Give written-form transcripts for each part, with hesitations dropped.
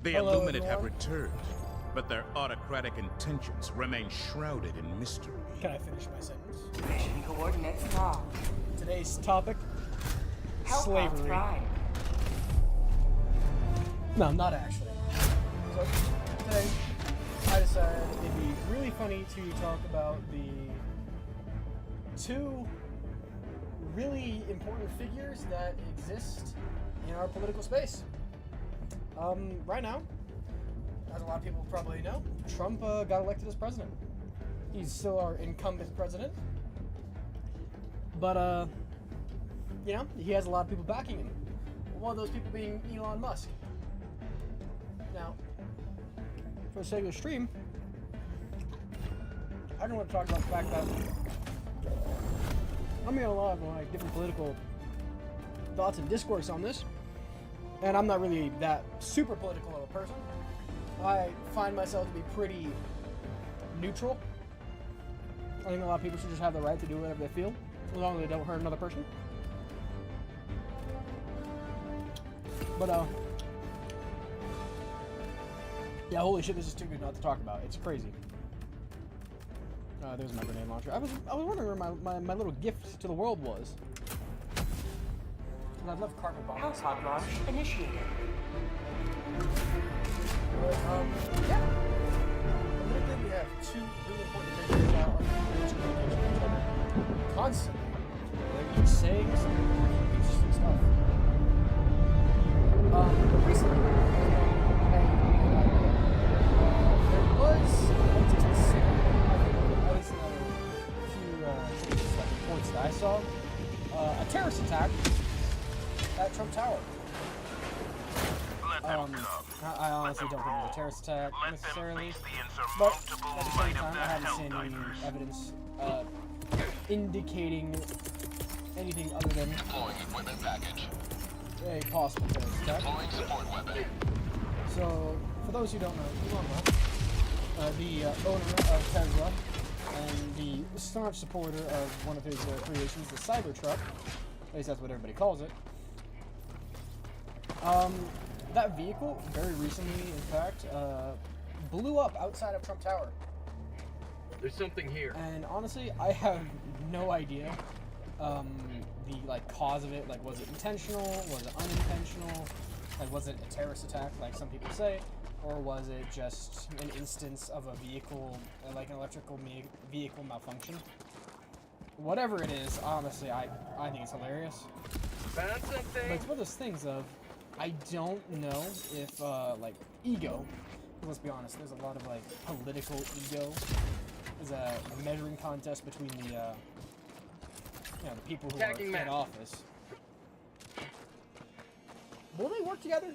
The Hello, Illuminate have everyone. returned, but their autocratic intentions remain shrouded in mystery. Can I finish my sentence? Mission coordinates locked. Today's topic, Help slavery. Prime. No, not actually. So, today, I decided it'd be really funny to talk about the two really important figures that exist in our political space. Right now, as a lot of people probably know, Trump got elected as president. He's still our incumbent president. But, you know, he has a lot of people backing him. One of those people being Elon Musk. Now, for the sake of the stream, I don't want to talk about the fact that I'm hearing a lot of like different political thoughts and discourse on this, and I'm not really that super political of a person. I find myself to be pretty neutral. I think a lot of people should just have the right to do whatever they feel, as long as they don't hurt another person. But yeah, holy shit, this is too good not to talk about. It's crazy. There's my grenade launcher. I was wondering where my little gift to the world was. I love carpet bombs. House hot launch initiated. But, yeah. Politically, we have two really important figures that are in communication with each other. Constantly. They're each saying something, interesting stuff. But recently, there was, to consider, at least in a few reports that I saw, a terrorist attack at Trump Tower. I honestly don't think it was a terrorist attack necessarily, but at the same time, I haven't seen any evidence indicating anything other than Deploying equipment package. a possible terrorist attack. Deploying support weapon. So, for those who don't know, Elon Musk, the owner of Tesla, and the staunch supporter of one of his creations, the Cybertruck, at least that's what everybody calls it. That vehicle, very recently, in fact, blew up outside of Trump Tower. There's something here. And honestly, I have no idea the like cause of it. Like, was it intentional? Was it unintentional? Like, was it a terrorist attack, like some people say, or was it just an instance of a vehicle, like an electrical vehicle malfunction? Whatever it is, honestly, I think it's hilarious. Found But something. it's one of those things of, I don't know if, like, ego, let's be honest, there's a lot of, like, political ego. There's a measuring contest between the, you know, the people who Attacking are in map. office. Will they work together?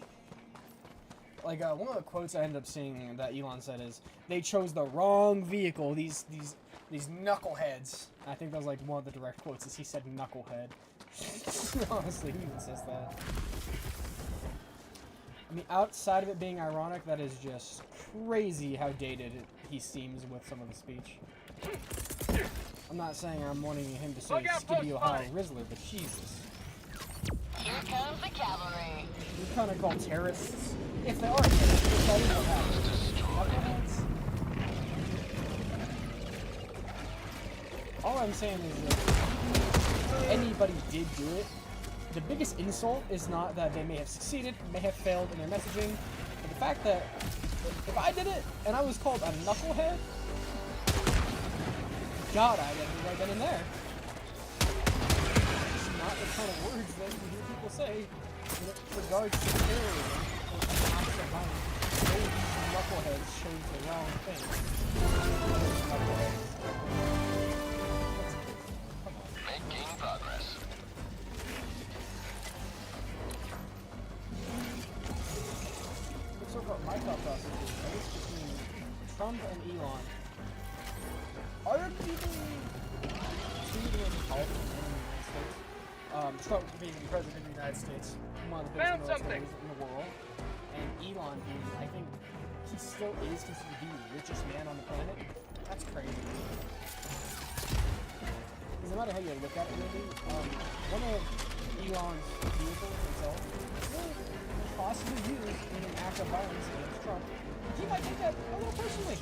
Like, one of the quotes I ended up seeing that Elon said is, they chose the wrong vehicle, these knuckleheads. I think that was, like, one of the direct quotes, is he said knucklehead. Honestly, who even says that? I mean, outside of it being ironic, that is just crazy how dated he seems with some of the speech. I'm not saying I'm wanting him to say Look out, Skibby post Ohio spotted. Rizzler, but Jesus. Here comes the cavalry. We kind of call terrorists, if they are terrorists, if that is what happened. Knuckleheads? All I'm saying is that if anybody did do it, the biggest insult is not that they may have succeeded, may have failed in their messaging, but the fact that if I did it and I was called a knucklehead, God, I'd end right then and there. It's not the kind of words that you hear people say in regards to terrorism or acts of violence. Oh, these knuckleheads chose the wrong thing. Knuckleheads. Come on. Making progress. So far, my thought process is, at least between Trump and Elon, arguably two of the most powerful men in the United States. Trump being the president of the United States, one of the biggest Found something. militaries in the world, and Elon being, I think, he still is considered the richest man on the planet. That's crazy. Because no matter how you look at it, really, one of Elon's vehicles itself will possibly used in an act of violence against Trump, he might take that a little personally.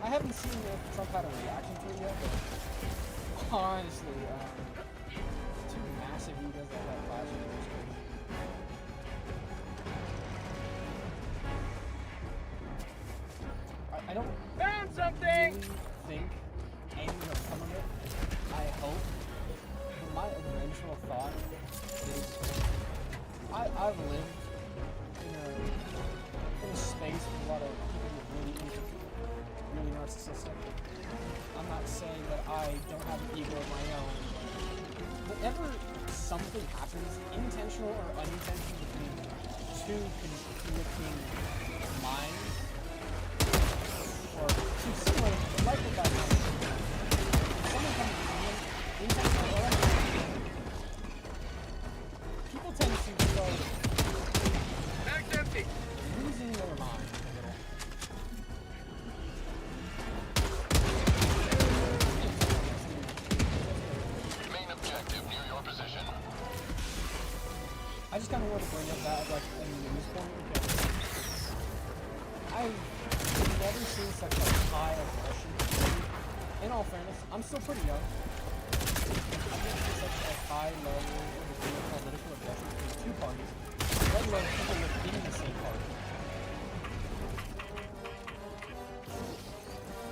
I haven't seen if Trump had a reaction to it yet, but honestly, two massive egos like that clashing is crazy. I don't Found something! really think anything will come of it. I hope. But my eventual thought is I've lived in a space with a lot of people who are really evil, really narcissistic. I'm not saying that I don't have an ego of my own. Whenever something happens, intentional or unintentional, between two conflicting minds, or two similar delightful dynamics, someone comes to me, intentional or unintentional, people tend to start Bag's empty! losing their mind a little. Main objective near your position. I just kind of want to bring up that like a news point because I've never seen such a high aggression. In all fairness, I'm still pretty young. I've never seen such a high level of political aggression between two parties, let alone people within the same party.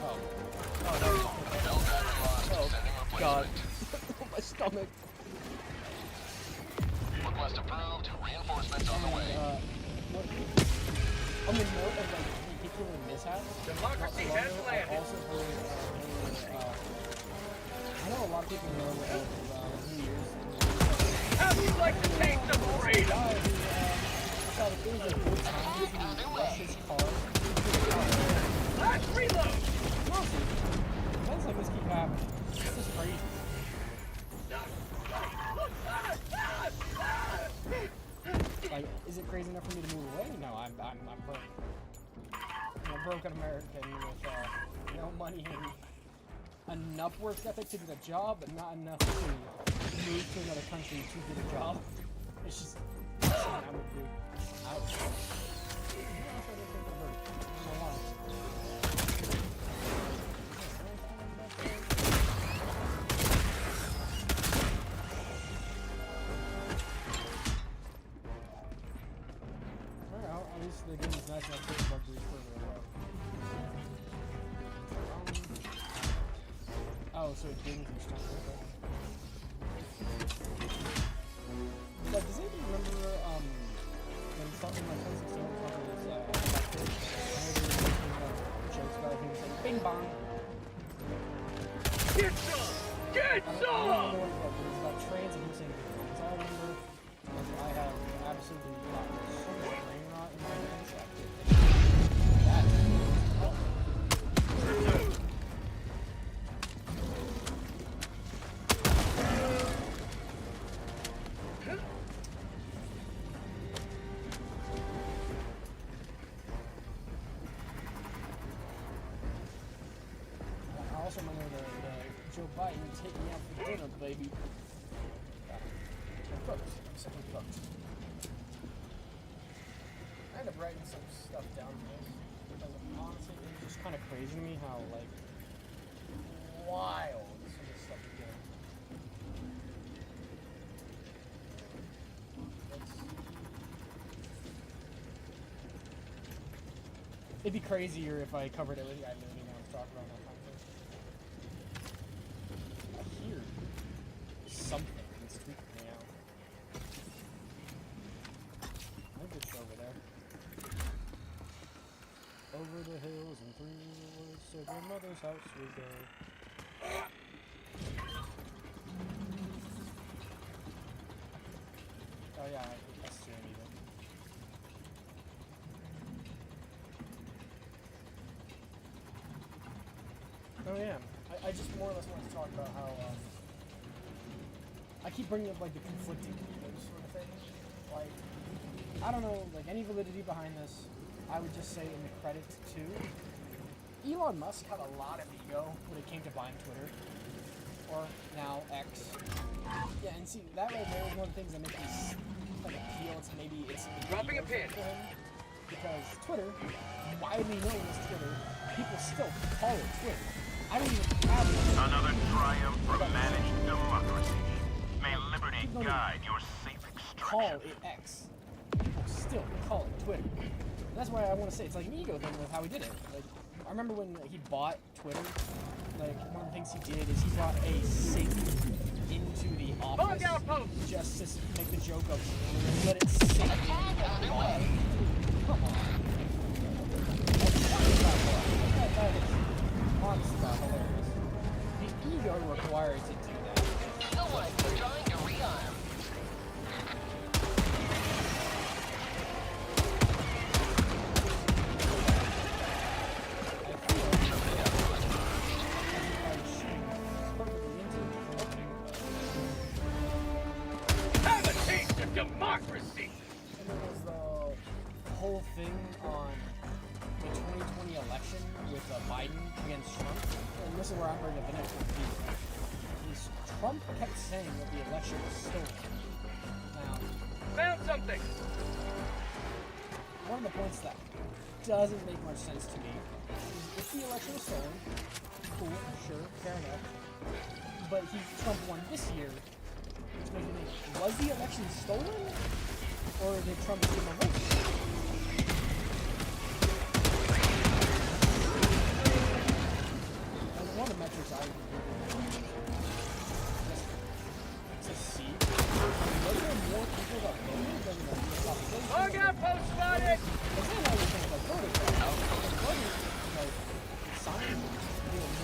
Oh, no. Bell battery lost. Oh, Sending replacement. God. My stomach. Request approved. Reinforcements on the way. What, on the note of like vehicular mishaps, Democracy not so long has ago, I landed. also heard I know a lot of people know of New Year's. How'd you like to taste some freedom? Guy who decided it was a good time to rush his car into the car. Let's reload! Honestly, events like this keep happening. This is crazy. Like, is it crazy enough for me to move away? No, I'm broke. I'm a broken American with no money and enough work ethic to get a job, but not enough to move to another country to get a job. It's just something I'm gonna do. Ouch. Alright, at least the game is nice enough to put bugbears further away. Oh, so it dings each time. Okay. Like, does anybody remember when something like 2016 Trump was elected? I know they were making jokes about him saying "bing bong." Get some! Get I don't some! remember what it was, but it was about trans and him saying "bing bong." That's all I remember. And I have absolutely gotten so much brain rot in my head. So I can't think. That's I also remember the Joe Biden taking me out for dinner, baby. I'm cooked. I'm second cooked. I ended up writing some stuff down for this because honestly, it was just kind of crazy to me how like wild some of this stuff is getting. It'd be crazier if I covered it with you. I didn't even want to talk about that kind of thing. I hear something that's tweaking me out. I think it's over there. Over the hills and through the woods to grandmother's house we go. Oh yeah, that's steering even. Oh yeah, I just more or less want to talk about how I keep bringing up like the conflicting egos sort of thing. Like, I don't know, like any validity behind this. I would just say in the credit to Elon Musk had a lot of ego when it came to buying Twitter, or now X. Yeah, and see that right there is one of the things that makes me like appeal to maybe it's Dropping a ego pin. for him. because Twitter, widely known as Twitter, people still call it Twitter. I don't even have it. Another triumph for managed democracy. May liberty People don't guide your safe call extraction. it X. People still call it Twitter. And that's why I want to say it's like an ego thing with how he did it. Like, I remember when he bought Twitter. Like, one of the things he did is he brought a sink into the office just to make the joke of let it sink in the ball. Come on. That is honestly hilarious. The ego required to do that. No one is trying to rearm. Have a taste of democracy! And there was the whole thing on the 2020 election with Biden against Trump. And this is where I'm bringing up the next one. Trump kept saying that the election was stolen. Now, Found something! one of the points that doesn't make much sense to me is if the election was stolen, cool, sure, fair enough. But Trump won this year, which makes me think, was the election stolen? Or did Trump steal the vote? And one of the metrics I to see, was there more people that voted than the population? Log out, post spotted! It's not always things like voted for. Like voting, like signing,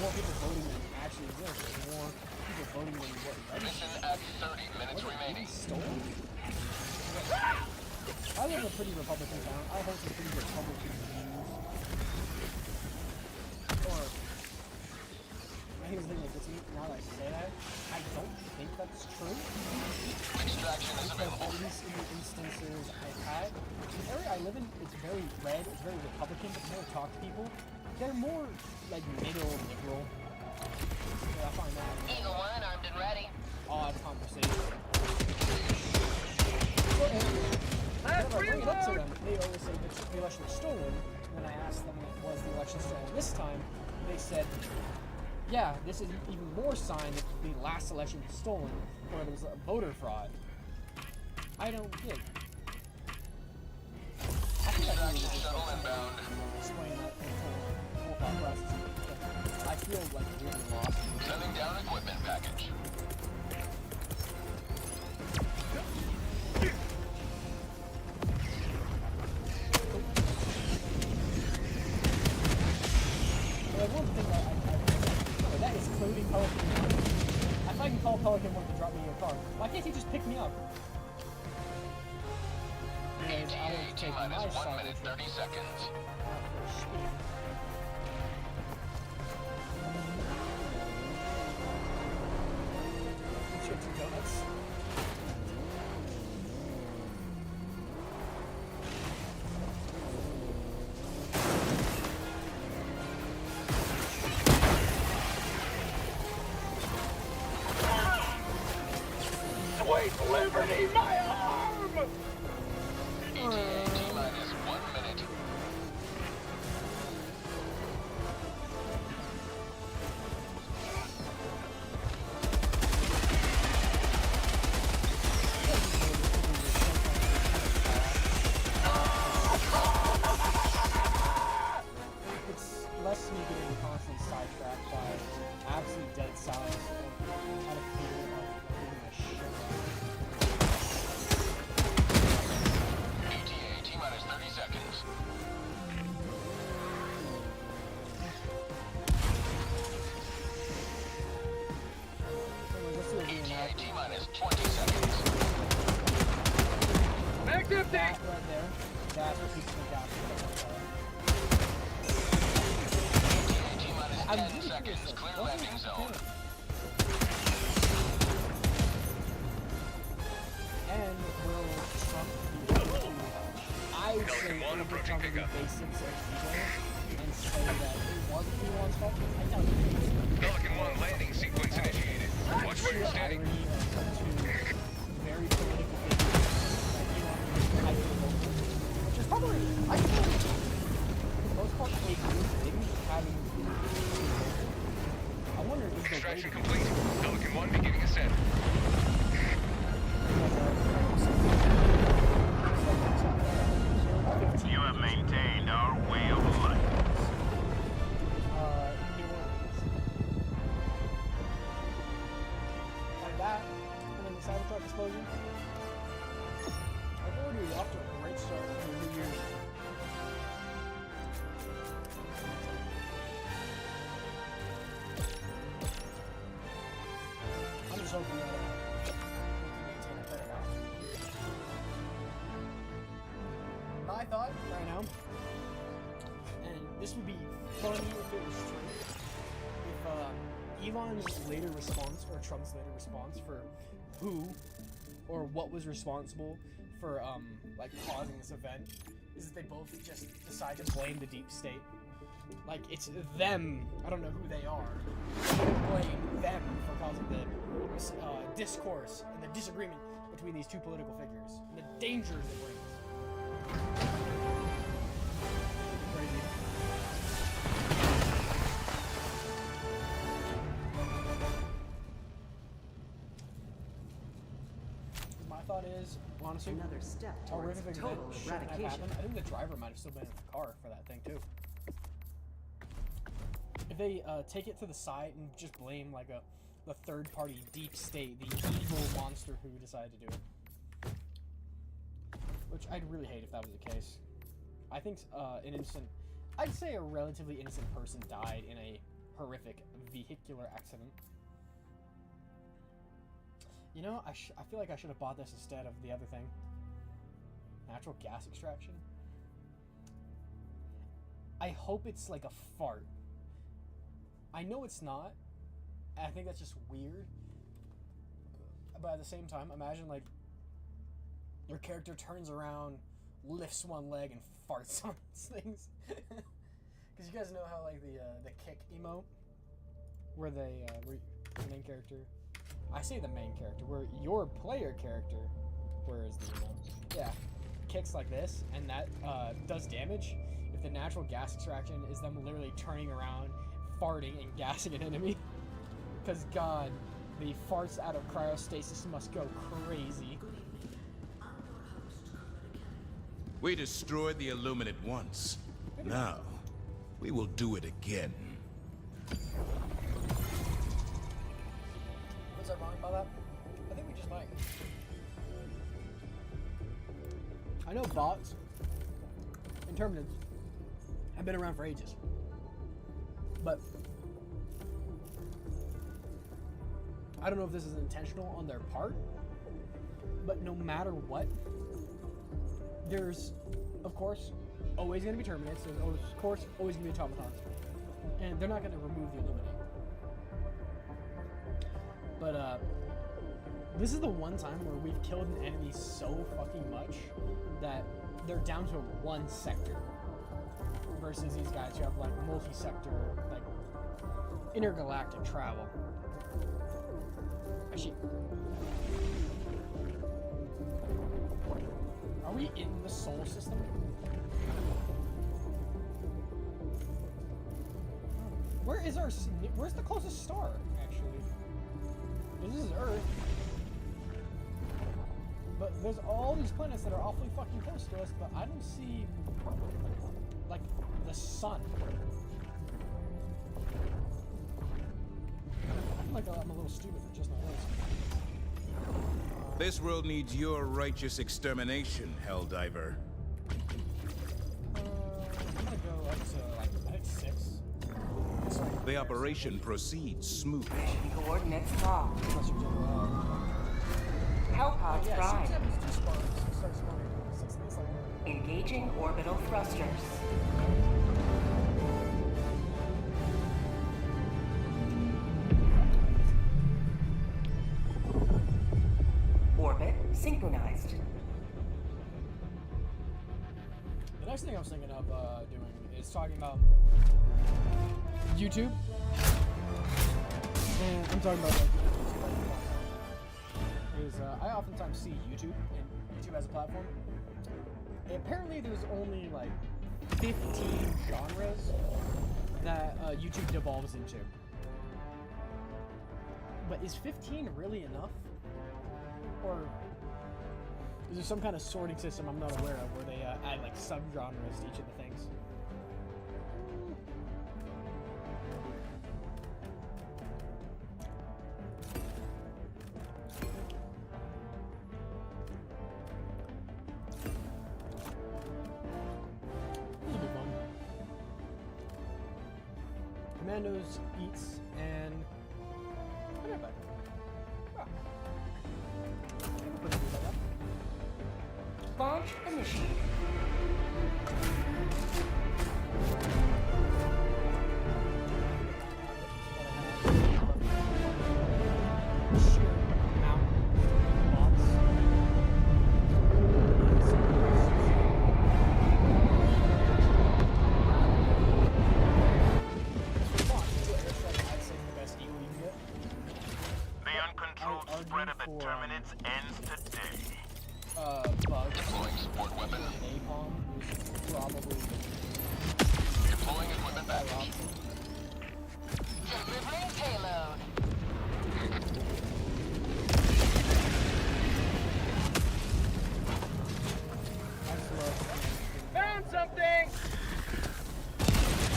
more people voting than actually exist. There's more people voting than what Mission registered. at 30 minutes remaining. Stolen? I live in a pretty Republican town. I hold some pretty Republican views. Or, here's the thing that gets me, now that I say that, I don't think that's true. Extraction is Because available. at least in the instances I've had, the area I live in, it's very red, it's very Republican, but when I talk to people, they're more, like, middle liberal. So I find that Eagle 1 armed and ready. odd conversation. So, and Last whenever I bring it up to reload! them, they always say that the election was stolen. When I asked them, was the election stolen this time, they said, yeah, this is even more sign that the last election was stolen, or there was a voter fraud. I don't get it. I think I can Extraction shuttle inbound. explain that whole thought process. But I feel like really lost. Sending down equipment package. But one thing that is clearly Pelican 1. If I can call Pelican 1 to drop me your car, why can't he just pick me up? Anyways, I will ETA take my T-minus 1 side minute of it. 30 seconds. Chips and donuts. Sweet liberty, my arm! ETA T-minus 1 minute. It's less me getting constant sidetracked by absolute dead silence out of fear of getting my shit. ETA T-minus 30 seconds. Anyways, let's do a ETA reenact. T-minus 20 seconds. Back empty! That right there, that's what keeps me down. ETA T-minus I'm 10 really curious, seconds. though. Clear What landing was the zone. plan? And will Trump be able to, I would say, Pelican 1 will approaching Trump be pickup. basics of ego and say that it wasn't Elon's fault? I doubt it. Pelican 1 landing sequence initiated. Watch where Sheer you're standing. irony of two very political figures that Elon is hyper-vocal, which is probably I feel like, for the most part, a good thing having. I wonder if the way Extraction to complete. Pelican 1 beginning ascent. You have maintained our way of life. New Orleans. Like that, and then the Cybertruck explosion. I've already off to a great start for the New Year's. I'm just hoping that we can maintain a better balance. My thought right now, and this would be funny if it was true, if Elon's later response or Trump's later response for who or what was responsible for like causing this event is that they both just decide to blame the deep state. Like it's them. I don't know who they are. Blame them for causing the discourse and the disagreement between these two political figures and the dangers it brings. Crazy. My thought is, honestly, Another step a towards horrific total event shouldn't have eradication. happened. I think the driver might have still been in the car for that thing too. If they take it to the side and just blame like the third party deep state, the evil monster who decided to do it, which I'd really hate if that was the case. I think I'd say a relatively innocent person died in a horrific vehicular accident. You know, I feel like I should have bought this instead of the other thing. Natural gas extraction. I hope it's like a fart. I know it's not. I think that's just weird. But at the same time, imagine like your character turns around, lifts one leg, and farts on things. Because you guys know how like the kick emote, where the main character. I say the main character, where your player character, where is the emote? Yeah, kicks like this, and that does damage. If the natural gas extraction is them literally turning around, farting, and gassing an enemy. Because God, the farts out of cryostasis must go crazy. We destroyed the Illuminate once. Now, we will do it again. What's ironic about that? I think we just might. I know bots and Terminids have been around for ages. But I don't know if this is intentional on their part, but no matter what, there's, of course, always going to be Terminids. There's, of course, always going to be automatons. And they're not going to remove the Illuminate. But, this is the one time where we've killed an enemy so fucking much that they're down to one sector. Versus these guys who have, like, multi-sector, like, intergalactic travel. Actually, are we in the solar system? Where's the closest star, actually? This is Earth. But there's all these planets that are awfully fucking close to us, but I don't see, like, the sun. I feel like I'm a little stupid for just not noticing. This world needs your righteous extermination, Helldiver. I'm gonna go up to, like, I think 6. Sorry. The operation proceeds smoothly. Mission coordinates locked. Unless you're doing, Hellpod yeah, prime. 6 happens to spawn. 6 starts spawning. 6 minutes later. Engaging orbital thrusters. Orbit synchronized. The next thing I was thinking of doing is talking about YouTube. And I'm talking about like is I oftentimes see YouTube and YouTube as a platform apparently there's only like 15 genres that YouTube devolves into. But is 15 really enough? Or is there some kind of sorting system I'm not aware of where they add like subgenres to each of the things? This will be fun. Commandos, Eats, and what did I buy? Ah. I'm pretty good at that. Launch initiated. The uncontrolled spread of the Terminids ends today. Bugs. Deploying support weapon. Napalm was probably Deploying equipment the better package. option. Delivering payload. I just love Found something!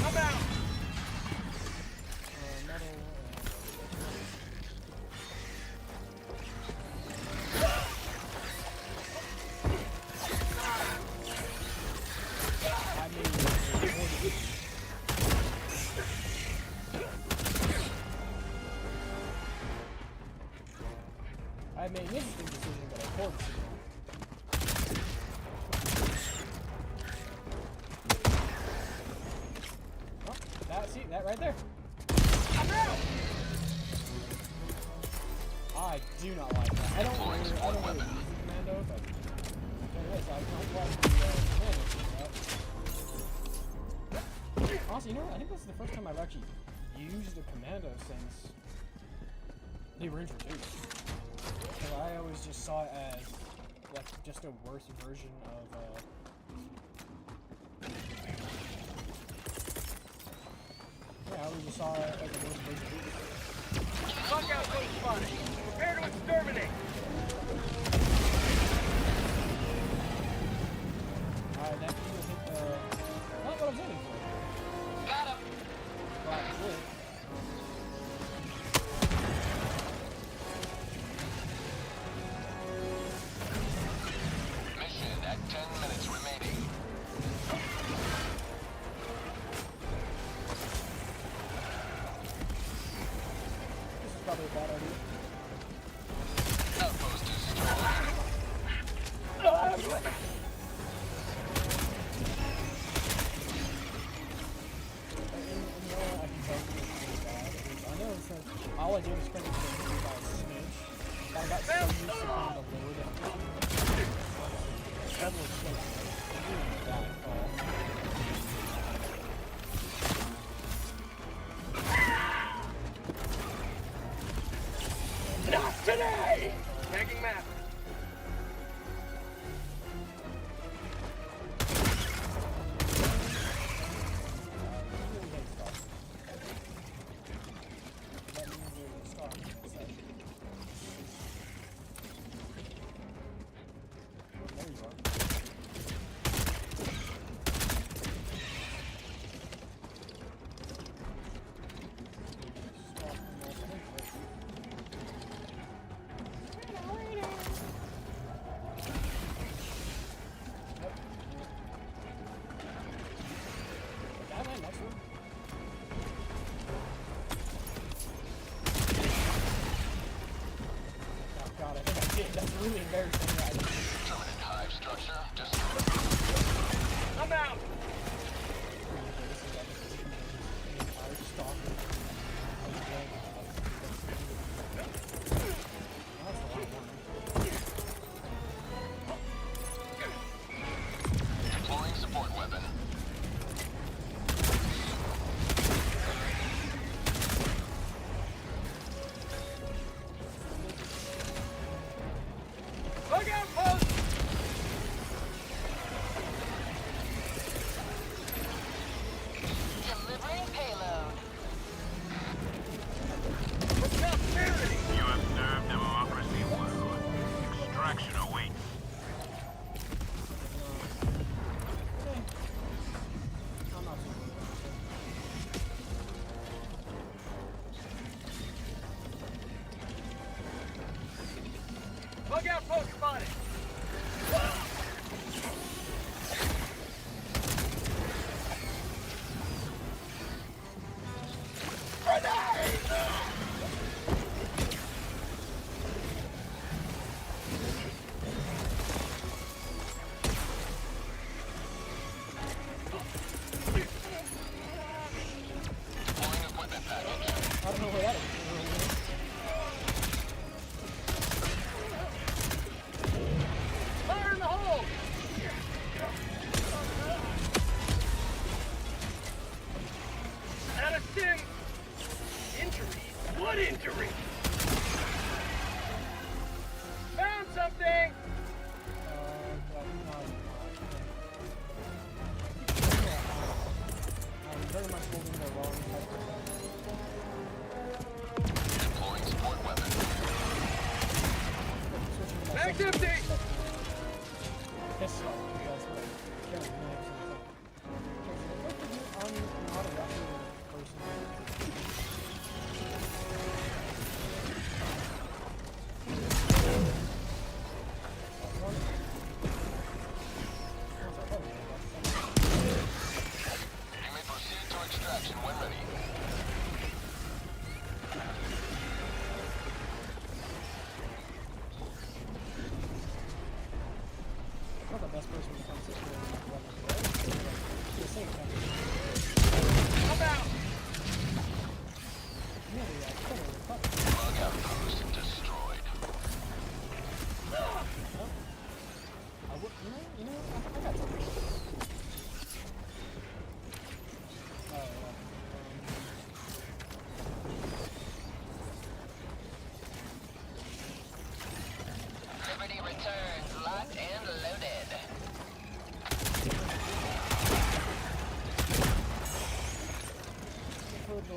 I'm out! metal. I mean, I made an interesting decision, but I poured it. Oh, that right there. I do not like that. I don't really use the commando, but there it is. I don't like the commando for that. Honestly, you know what? I think this is the first time I've actually used a commando since they were introduced. Because I always just saw it as like just a worse version of yeah, I always just saw it as a worse version of it. Fuck out those spots! Prepare to exterminate! Alright, next we're gonna hit the... Not what I was aiming for. Got him. Well, I would. Mission at 10 minutes remaining. This is probably a bad idea. Outpost destroyed. I know it says all I did was sprint into by a smidge. But I got so used to kind of lower that double click really bad call. Not today! Tagging map.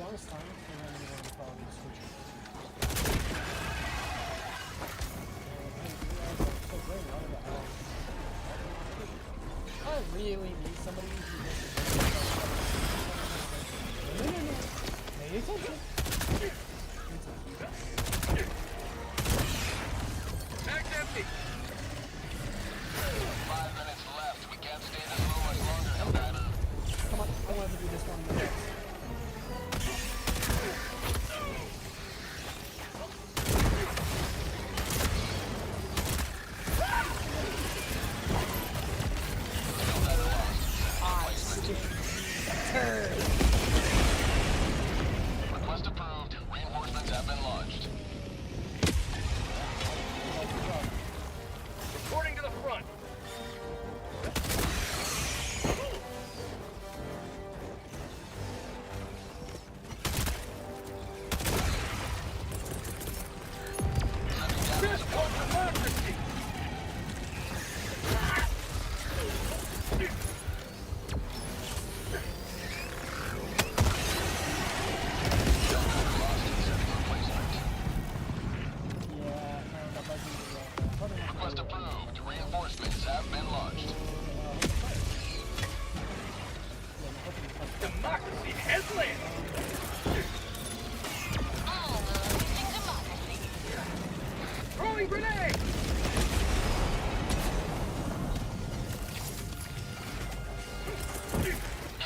honest time, and then I'm going to probably switch it. I really need somebody who just... No. Pay attention. Mag's empty. 5 minutes left. We can't stay this low much longer, Helldiver. Come on, I wanted to do this one next. Request approved. Reinforcements have been launched. Reporting to the front. Fist for democracy. Request approved. Reinforcements have been launched. Democracy has landed. Throwing grenade.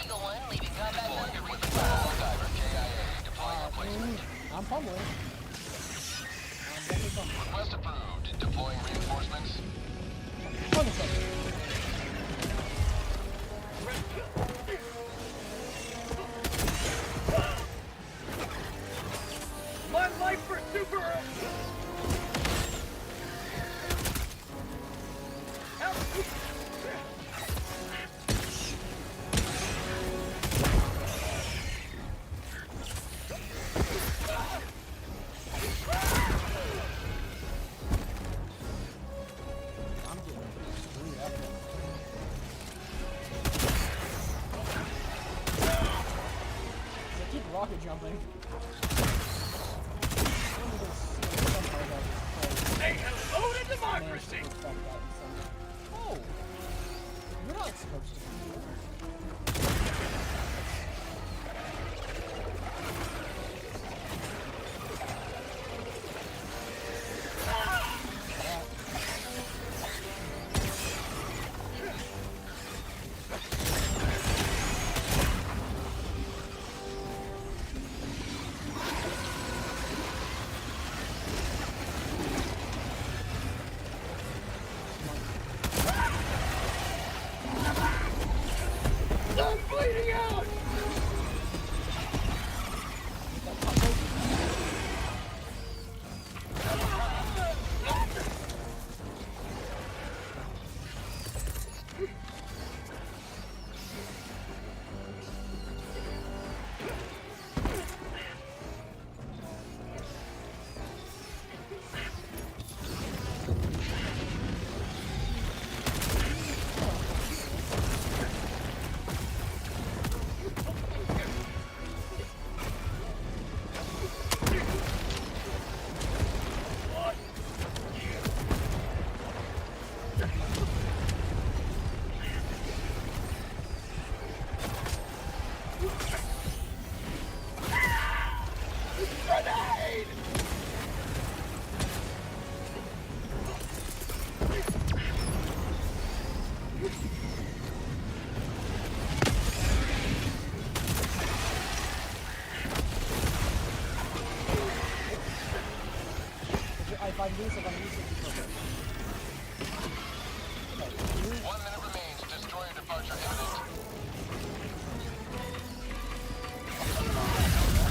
Eagle 1 leaving combat zone. Helldiver KIA. Deploying replacement. I'm pummeling. I'm definitely pummeling. Request approved. Deploying reinforcements. My life for super. Help. I'm getting screwed up. I keep rocket jumping. Say hello to democracy. Oh! You're not supposed to. I'm bleeding out. Grenade! If I lose, if I lose, it's perfect. 1 minute remains. Destroyer departure imminent.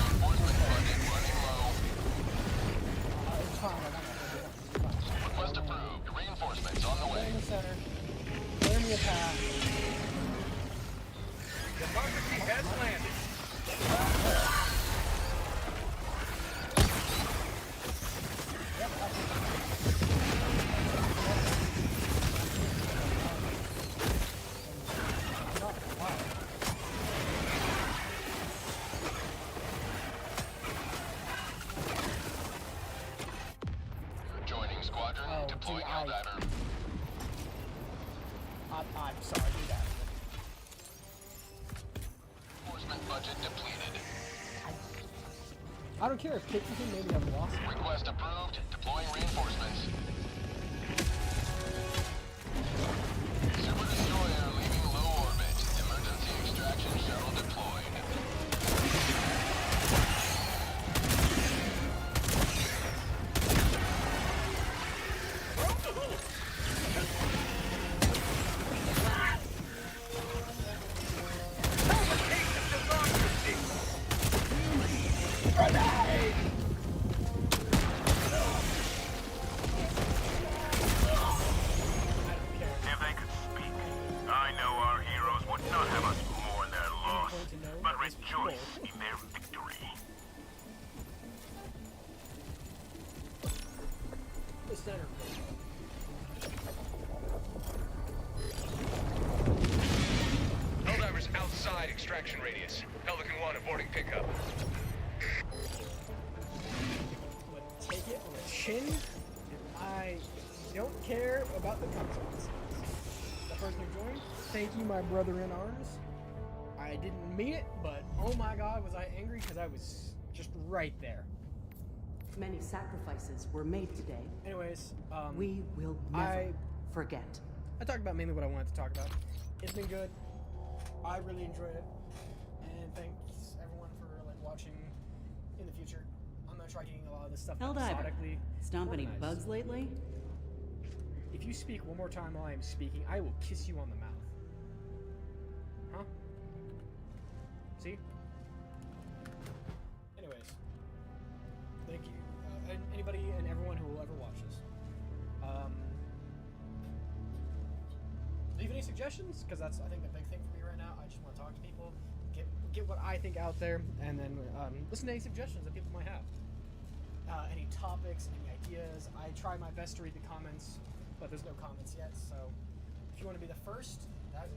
Reinforcement budget running low. It's fine, I got my Request approved. Reinforcements on the Get way. in the center. Clear me a path. Democracy has landed. Yep, I don't care if Kate can maybe have lost. Request approved. Deploying reinforcements. Super destroyer leaving low orbit. Emergency extraction shuttle deployed. If they could speak, I know our heroes would not have us mourn their loss, but rejoice in their victory. The center. Helldivers outside extraction radius. Pelican 1 aborting pickup. Would take it on the chin, and I don't care about the consequences. The person who joined, thank you, my brother in arms. I didn't mean it, but oh my god, was I angry because I was just right there. Many sacrifices were made today. Anyways, We will never forget. I talked about mainly what I wanted to talk about. It's been good. I really enjoyed it, and thanks everyone for like watching. In the future, I'm gonna try getting a lot of this stuff Helldiver, methodically stomp any organized. bugs lately? If you speak one more time while I am speaking, I will kiss you on the mouth. Huh? See? Anyways, thank you, and anybody and everyone who will ever watch this. Leave any suggestions, because that's I think the big thing for me right now. I just want to talk to people, get what I think out there, and then listen to any suggestions that people might have. Any topics, any ideas. I try my best to read the comments, but there's no comments yet. So if you want to be the first, that